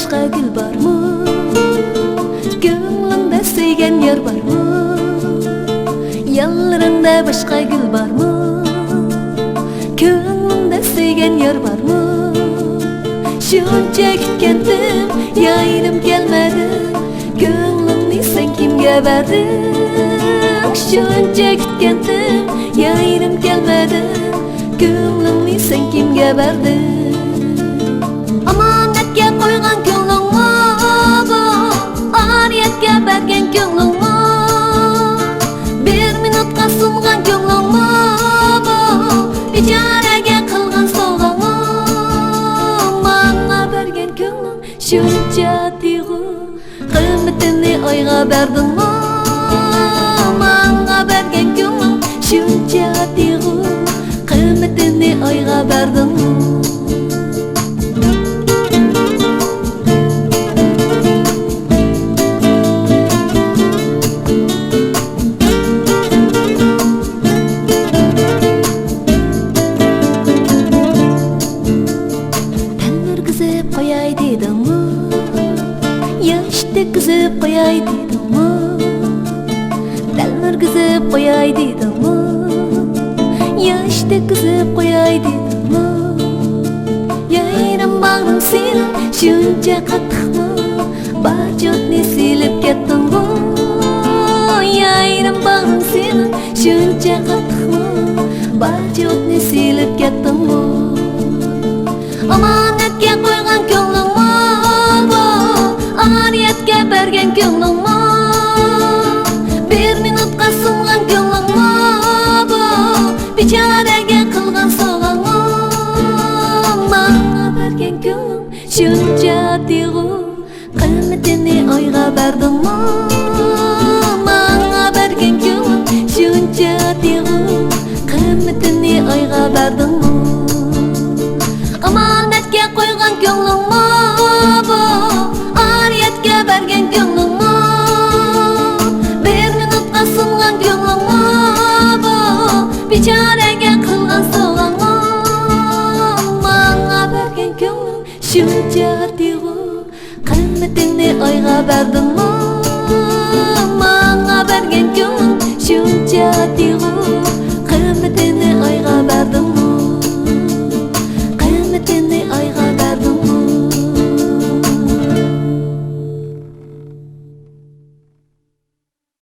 başka gül barmı? Gönlünde sevgen yer barmı? Yallarında başka gül barmı? Gönlünde sevgen yer barmı? Şunca gitkendim, yayınım gelmedi. Gönlümni sen kimge verdin? Şunca gitkendim, yayınım gelmedi. Gönlümni sen kimge verdin? Amanatga qo'ygan ko'nglimni bu, oriyatga bergan ko'nglimni, bir minutga sungan ko'nglimni bu, bechoraga qilgan sovg'amni, menga bergan ko'nglim shuncha tuyg'u, qiymatini oyga berdingmi? Menga bergan ko'nglim shuncha tuyg'u, qiymatini oyga berdingmi? Qo'yay dedimmi? Yoshda kuzib qo'yay dedimmi? Dalmirgizib qo'yay dedimmi? Yoshda kuzib qo'yay dedimmi? Yayrim bag'rim seni shuncha qattiqmi? Barjotni silib ketdingmi? Yayrim bag'rim seni shuncha qattiqmi? Barjotni silib ketdingmi? Amanatga qo'ygan ko'nglimni bu, oriyatga bergan ko'nglimni, bir minutga sungan ko'nglimni bu, bechoraga qilgan sovg'amni, menga bergan ko'nglim shuncha tuyg'u, qiymatini oyga berdingmi? Menga bergan ko'nglim shuncha tuyg'u, qiymatini oyga berdingmi? Amanatga qo'ygan ko'nglimni bu, oriyatga bergan ko'nglimni, bir minutga sungan ko'nglimni bu, bechoraga qilgan sovg'amni, menga bergan ko'nglim shuncha tuyg'u, qiymatini oyga berdingmi? Menga bergan ko'nglim shuncha tuyg'u, qiymatini oyga berdingmi?